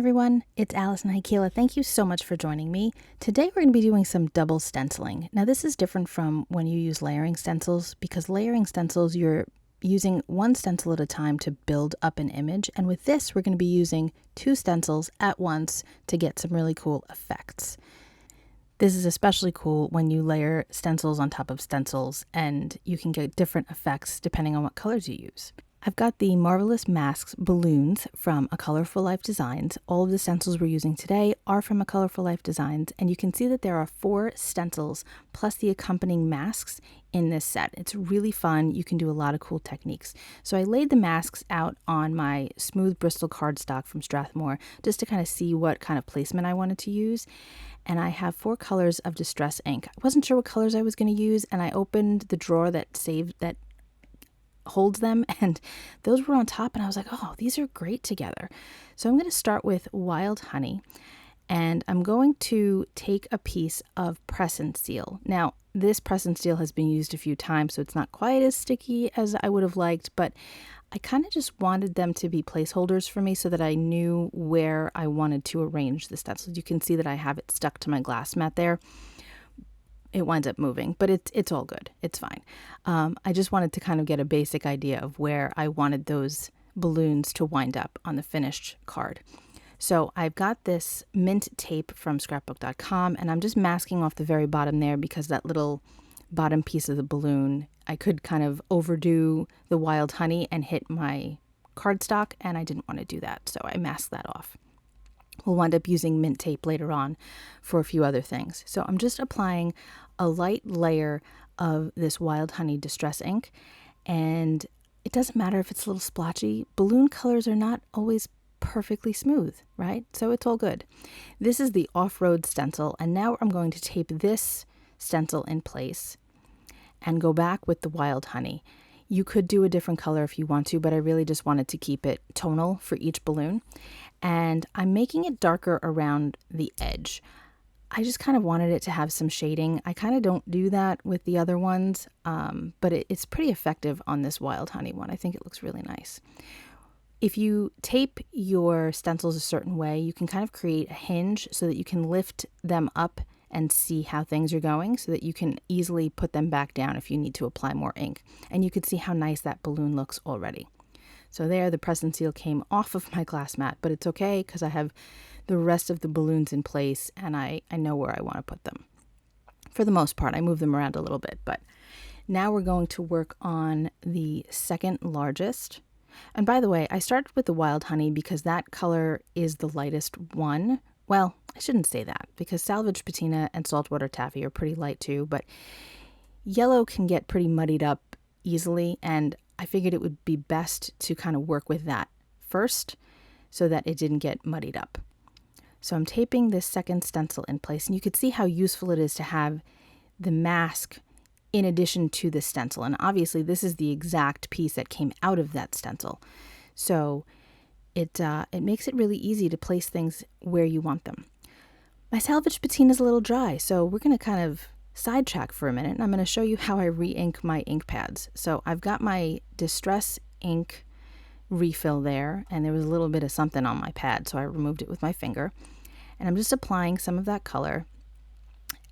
everyone, it's Alison Heikkila. Thank you so much for joining me. Today we're going to be doing some double stenciling. Now this is different from when you use layering stencils, because layering stencils you're using one stencil at a time to build up an image, and with this we're going to be using two stencils at once to get some really cool effects. This is especially cool when you layer stencils on top of stencils, and you can get different effects depending on what colors you use. I've got the Marvelous Masks balloons from A Colorful Life Designs. All of the stencils we're using today are from A Colorful Life Designs, and you can see that there are 4 stencils plus the accompanying masks in this set. It's really fun. You can do a lot of cool techniques. So I laid the masks out on my smooth Bristol cardstock from Strathmore just to kind of see what kind of placement I wanted to use. And I have 4 colors of distress ink. I wasn't sure what colors I was going to use, and I opened the drawer that holds them, and those were on top, and I was like, oh, these are great together. So I'm going to start with Wild Honey, and I'm going to take a piece of press and seal. Now this press and seal has been used a few times, so it's not quite as sticky as I would have liked, but I kind of just wanted them to be placeholders for me so that I knew where I wanted to arrange the stencils. You can see that I have it stuck to my glass mat there. It winds up moving, but it's all good. It's fine. I just wanted to kind of get a basic idea of where I wanted those balloons to wind up on the finished card. So I've got this mint tape from scrapbook.com, and I'm just masking off the very bottom there because that little bottom piece of the balloon, I could kind of overdo the Wild Honey and hit my cardstock, and I didn't want to do that, so I masked that off. We'll wind up using mint tape later on for a few other things. So I'm just applying a light layer of this Wild Honey Distress ink, and it doesn't matter if it's a little splotchy. Balloon colors are not always perfectly smooth, right? So it's all good. This is the off-road stencil, and now I'm going to tape this stencil in place and go back with the Wild Honey. You could do a different color if you want to, but I really just wanted to keep it tonal for each balloon. And I'm making it darker around the edge. I just kind of wanted it to have some shading. I kind of don't do that with the other ones, but it's pretty effective on this Wild Honey one. I think it looks really nice. If you tape your stencils a certain way, you can kind of create a hinge so that you can lift them up and see how things are going, so that you can easily put them back down if you need to apply more ink. And you can see how nice that balloon looks already. So there, the press and seal came off of my glass mat, but it's okay because I have the rest of the balloons in place, and I know where I want to put them. For the most part, I move them around a little bit, but now we're going to work on the second largest. And by the way, I started with the Wild Honey because that color is the lightest one. Well, I shouldn't say that, because Salvaged Patina and Saltwater Taffy are pretty light too, but yellow can get pretty muddied up easily, and I figured it would be best to kind of work with that first so that it didn't get muddied up. So I'm taping this second stencil in place, and you can see how useful it is to have the mask in addition to the stencil. And obviously this is the exact piece that came out of that stencil. So it makes it really easy to place things where you want them. My Salvaged Patina is a little dry, so we're going to kind of sidetrack for a minute, and I'm going to show you how I re-ink my ink pads. So I've got my Distress ink refill there, and there was a little bit of something on my pad, so I removed it with my finger. And I'm just applying some of that color.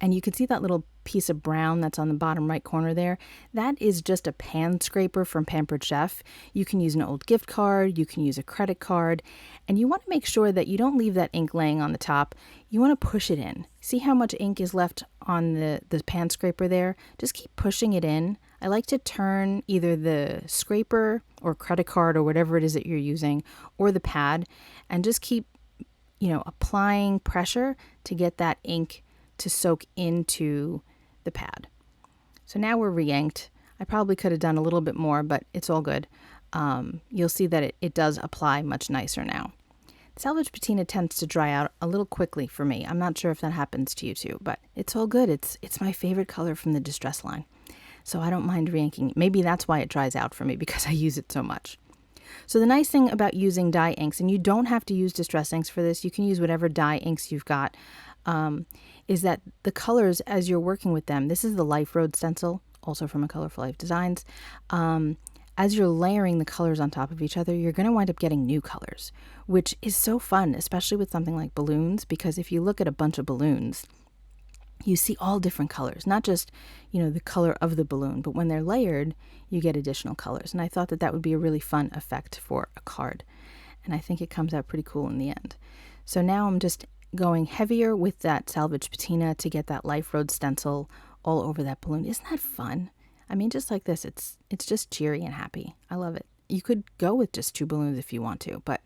And you can see that little piece of brown that's on the bottom right corner there. That is just a pan scraper from Pampered Chef. You can use an old gift card, you can use a credit card, and you want to make sure that you don't leave that ink laying on the top. You want to push it in. See how much ink is left on the pan scraper there? Just keep pushing it in. I like to turn either the scraper or credit card or whatever it is that you're using, or the pad, and just keep, applying pressure to get that ink to soak into the pad. So now we're re-inked. I probably could have done a little bit more, but it's all good. You'll see that it does apply much nicer now. Salvaged Patina tends to dry out a little quickly for me. I'm not sure if that happens to you too, but it's all good. It's my favorite color from the Distress line, so I don't mind re-inking. Maybe that's why it dries out for me, because I use it so much. So the nice thing about using dye inks, and you don't have to use distress inks for this, you can use whatever dye inks you've got, is that the colors as you're working with them, this is the Life Road stencil, also from A Colorful Life Designs, as you're layering the colors on top of each other, you're going to wind up getting new colors, which is so fun, especially with something like balloons, because if you look at a bunch of balloons, you see all different colors, not just, the color of the balloon, but when they're layered, you get additional colors. And I thought that that would be a really fun effect for a card. And I think it comes out pretty cool in the end. So now I'm just going heavier with that Salvaged Patina to get that Life Road stencil all over that balloon. Isn't that fun? I mean, just like this, it's just cheery and happy. I love it. You could go with just 2 balloons if you want to, but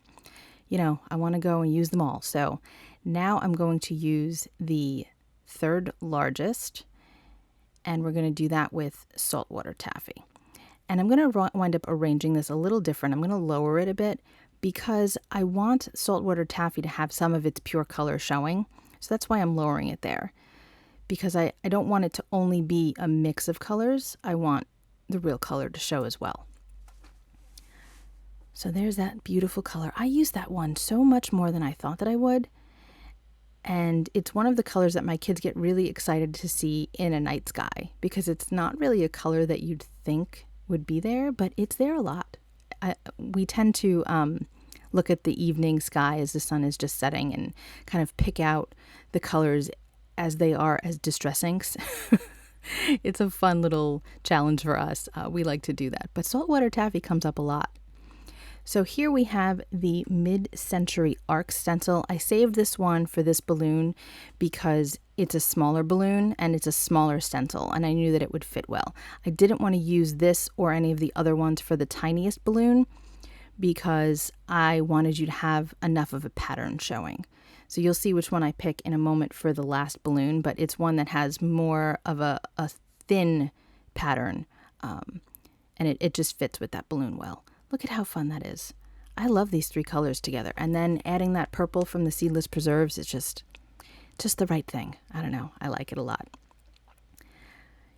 I want to go and use them all. So now I'm going to use the 3rd largest, and we're going to do that with Saltwater Taffy. And I'm going to wind up arranging this a little different. I'm going to lower it a bit because I want Saltwater Taffy to have some of its pure color showing. So that's why I'm lowering it there, because I don't want it to only be a mix of colors. I want the real color to show as well. So there's that beautiful color. I use that one so much more than I thought that I would. And it's one of the colors that my kids get really excited to see in a night sky, because it's not really a color that you'd think would be there, but it's there a lot. We tend to look at the evening sky as the sun is just setting and kind of pick out the colors as they are as distress inks. It's a fun little challenge for us. We like to do that. But Saltwater Taffy comes up a lot. So here we have the mid-century arc stencil. I saved this one for this balloon because it's a smaller balloon and it's a smaller stencil, and I knew that it would fit well. I didn't want to use this or any of the other ones for the tiniest balloon because I wanted you to have enough of a pattern showing. So you'll see which one I pick in a moment for the last balloon, but it's one that has more of a thin pattern, and it just fits with that balloon well. Look at how fun that is. I love these 3 colors together. And then adding that purple from the Seedless Preserves is just the right thing. I don't know. I like it a lot.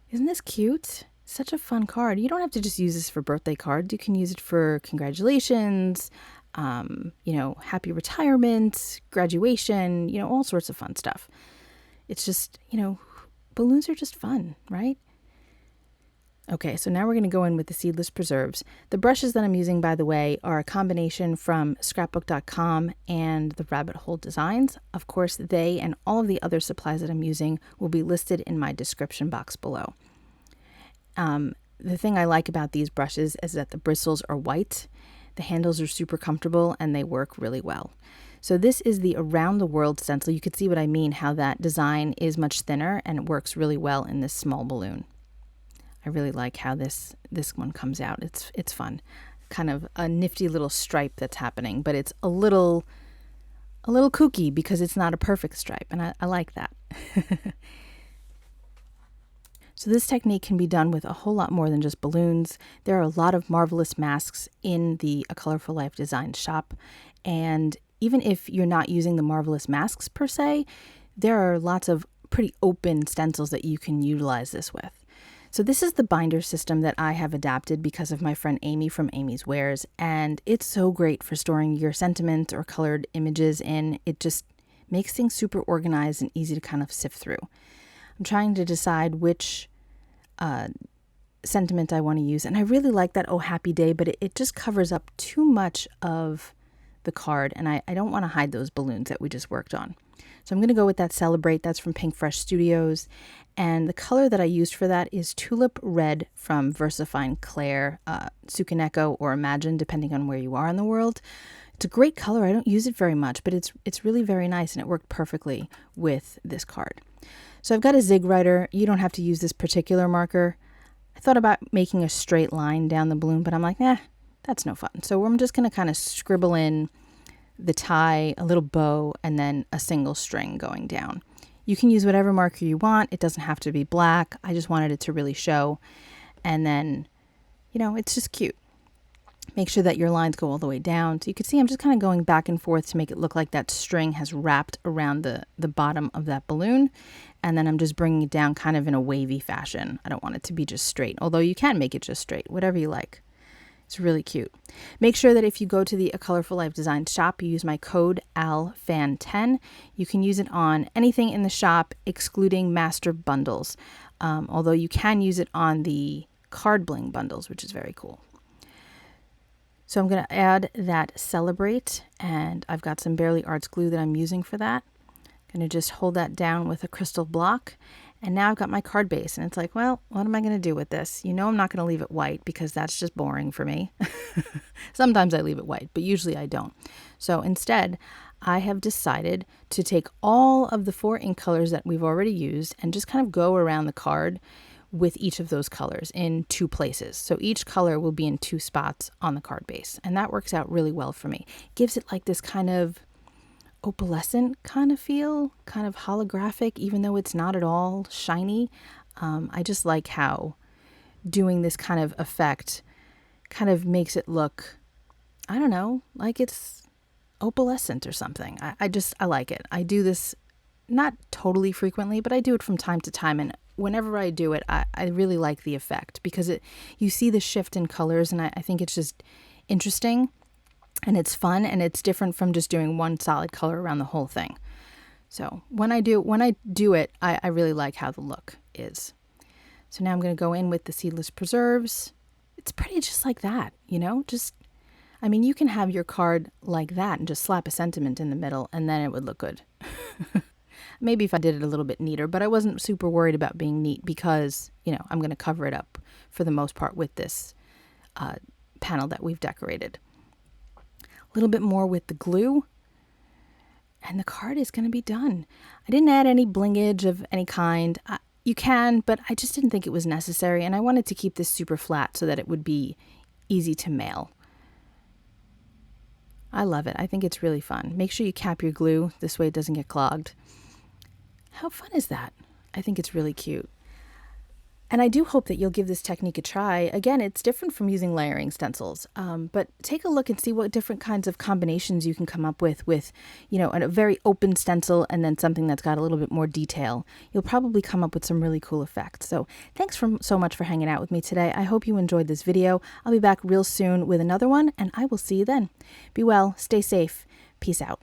Isn't this cute? Such a fun card. You don't have to just use this for birthday cards. You can use it for congratulations, happy retirement, graduation, all sorts of fun stuff. It's just, balloons are just fun, right? Okay, so now we're going to go in with the Seedless Preserves. The brushes that I'm using, by the way, are a combination from scrapbook.com and the Rabbit Hole Designs. Of course, they and all of the other supplies that I'm using will be listed in my description box below. The thing I like about these brushes is that the bristles are white, the handles are super comfortable, and they work really well. So this is the Around the World stencil. You can see what I mean, how that design is much thinner and it works really well in this small balloon. I really like how this one comes out. It's fun. Kind of a nifty little stripe that's happening, but it's a little kooky because it's not a perfect stripe, and I like that. So this technique can be done with a whole lot more than just balloons. There are a lot of marvelous masks in the A Colorful Life Design shop, and even if you're not using the marvelous masks per se, there are lots of pretty open stencils that you can utilize this with. So this is the binder system that I have adapted because of my friend Amy from Amy's Wares, and it's so great for storing your sentiments or colored images in. It just makes things super organized and easy to kind of sift through. I'm trying to decide which sentiment I want to use, and I really like that Oh Happy Day, but it just covers up too much of the card, and I don't want to hide those balloons that we just worked on. So I'm going to go with that Celebrate. That's from Pink Fresh Studios. And the color that I used for that is Tulip Red from VersaFine Clair, Tsukaneko, or Imagine, depending on where you are in the world. It's a great color. I don't use it very much, but it's really very nice, and it worked perfectly with this card. So I've got a zig writer. You don't have to use this particular marker. I thought about making a straight line down the balloon, but I'm like, that's no fun. So I'm just going to kind of scribble in the tie, a little bow, and then a single string going down. You can use whatever marker you want. It doesn't have to be black. I just wanted it to really show. And then, it's just cute. Make sure that your lines go all the way down. So you can see I'm just kind of going back and forth to make it look like that string has wrapped around the bottom of that balloon. And then I'm just bringing it down kind of in a wavy fashion. I don't want it to be just straight, although you can make it just straight, whatever you like. It's really cute. Make sure that if you go to the A Colorful Life Design shop, you use my code ALFAN10. You can use it on anything in the shop, excluding master bundles, although you can use it on the card bling bundles, which is very cool. So I'm going to add that Celebrate, and I've got some Barely Arts glue that I'm using for that. Going to just hold that down with a crystal block. And now I've got my card base, and it's like, well, what am I going to do with this? You know, I'm not going to leave it white because that's just boring for me. Sometimes I leave it white, but usually I don't. So instead, I have decided to take all of the 4 ink colors that we've already used and just kind of go around the card with each of those colors in 2 places. So each color will be in 2 spots on the card base, and that works out really well for me. Gives it like this kind of opalescent kind of feel, kind of holographic, even though it's not at all shiny. I just like how doing this kind of effect kind of makes it look, I don't know, like it's opalescent or something. I like it. I do this not totally frequently, but I do it from time to time, and whenever I do it, I really like the effect because you see the shift in colors, and I think it's just interesting. And it's fun, and it's different from just doing one solid color around the whole thing. So when I do it, I really like how the look is. So now I'm going to go in with the Seedless Preserves. It's pretty just like that, you know? You can have your card like that and just slap a sentiment in the middle, and then it would look good. Maybe if I did it a little bit neater, but I wasn't super worried about being neat because, I'm going to cover it up for the most part with this panel that we've decorated. A little bit more with the glue, and the card is going to be done. I didn't add any blingage of any kind. You can, but I just didn't think it was necessary, and I wanted to keep this super flat so that it would be easy to mail. I love it. I think it's really fun. Make sure you cap your glue. This way it doesn't get clogged. How fun is that? I think it's really cute. And I do hope that you'll give this technique a try. Again, it's different from using layering stencils, but take a look and see what different kinds of combinations you can come up with, a very open stencil and then something that's got a little bit more detail. You'll probably come up with some really cool effects. So thanks so much for hanging out with me today. I hope you enjoyed this video. I'll be back real soon with another one, and I will see you then. Be well, stay safe. Peace out.